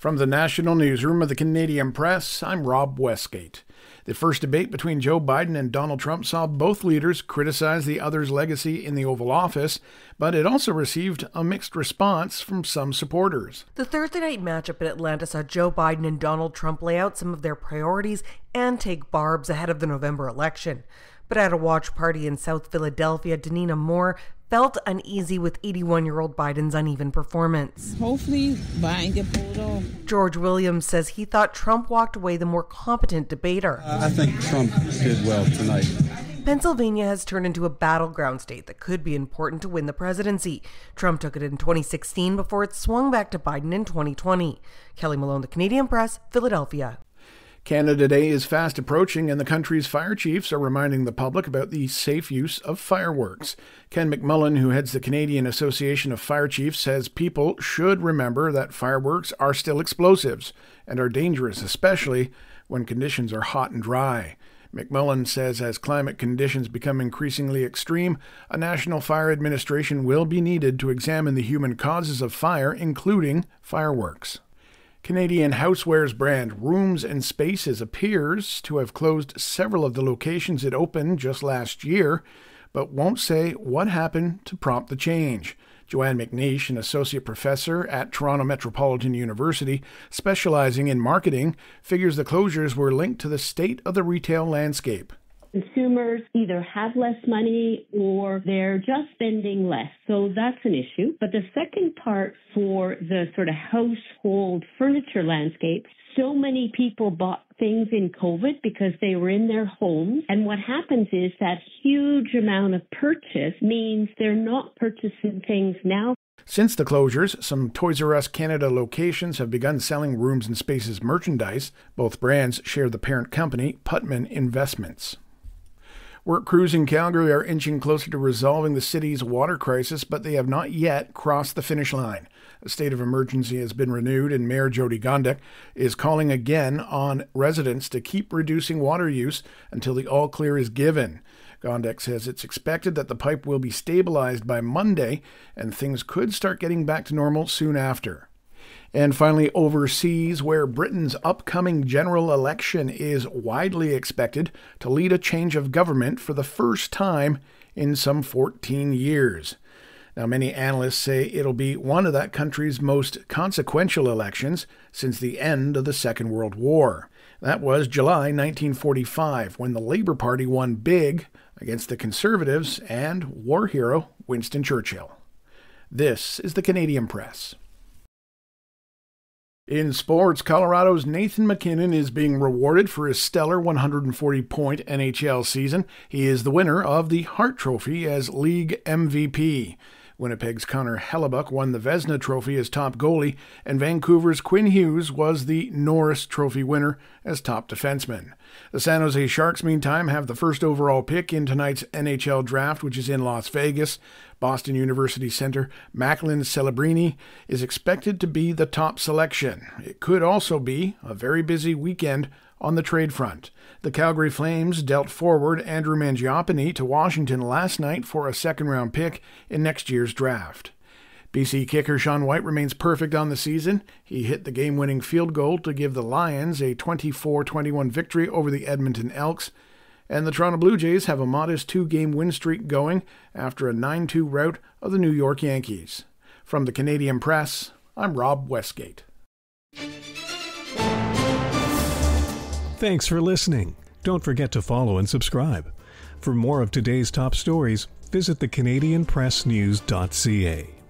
From the National Newsroom of the Canadian Press, I'm Rob Westgate. The first debate between Joe Biden and Donald Trump saw both leaders criticize the other's legacy in the Oval Office, but it also received a mixed response from some supporters. The Thursday night matchup in Atlanta saw Joe Biden and Donald Trump lay out some of their priorities and take barbs ahead of the November election. But at a watch party in South Philadelphia, Danina Moore felt uneasy with 81-year-old Biden's uneven performance. Hopefully, Biden get pulled off. George Williams says he thought Trump walked away the more competent debater. I think Trump did well tonight. Pennsylvania has turned into a battleground state that could be important to win the presidency. Trump took it in 2016 before it swung back to Biden in 2020. Kelly Malone, The Canadian Press, Philadelphia. Canada Day is fast approaching, and the country's fire chiefs are reminding the public about the safe use of fireworks. Ken McMullen, who heads the Canadian Association of Fire Chiefs, says people should remember that fireworks are still explosives and are dangerous, especially when conditions are hot and dry. McMullen says as climate conditions become increasingly extreme, a national fire administration will be needed to examine the human causes of fire, including fireworks. Canadian housewares brand Rooms and Spaces appears to have closed several of the locations it opened just last year, but won't say what happened to prompt the change. Joanne McNeish, an associate professor at Toronto Metropolitan University, specializing in marketing, figures the closures were linked to the state of the retail landscape. Consumers either have less money or they're just spending less. So that's an issue. But the second part for the sort of household furniture landscape, so many people bought things in COVID because they were in their homes. And what happens is that huge amount of purchase means they're not purchasing things now. Since the closures, some Toys R Us Canada locations have begun selling Rooms and Spaces merchandise. Both brands share the parent company, Putman Investments. Work crews in Calgary are inching closer to resolving the city's water crisis, but they have not yet crossed the finish line. A state of emergency has been renewed, and Mayor Jyoti Gondek is calling again on residents to keep reducing water use until the all-clear is given. Gondek says it's expected that the pipe will be stabilized by Monday, and things could start getting back to normal soon after. And finally, overseas, where Britain's upcoming general election is widely expected to lead a change of government for the first time in some 14 years. Now, many analysts say it'll be one of that country's most consequential elections since the end of the Second World War. That was July 1945, when the Labour Party won big against the Conservatives and war hero Winston Churchill. This is the Canadian Press. In sports, Colorado's Nathan MacKinnon is being rewarded for his stellar 140-point NHL season. He is the winner of the Hart Trophy as league MVP. Winnipeg's Connor Hellebuyck won the Vezina Trophy as top goalie, and Vancouver's Quinn Hughes was the Norris Trophy winner as top defenseman. The San Jose Sharks, meantime, have the first overall pick in tonight's NHL draft, which is in Las Vegas. Boston University center Macklin Celebrini is expected to be the top selection. It could also be a very busy weekend on the trade front. The Calgary Flames dealt forward Andrew Mangiapane to Washington last night for a second-round pick in next year's draft. BC kicker Sean White remains perfect on the season. He hit the game-winning field goal to give the Lions a 24-21 victory over the Edmonton Elks. And the Toronto Blue Jays have a modest 2-game win streak going after a 9-2 rout of the New York Yankees. From the Canadian Press, I'm Rob Westgate. Thanks for listening. Don't forget to follow and subscribe. For more of today's top stories, visit thecanadianpressnews.ca.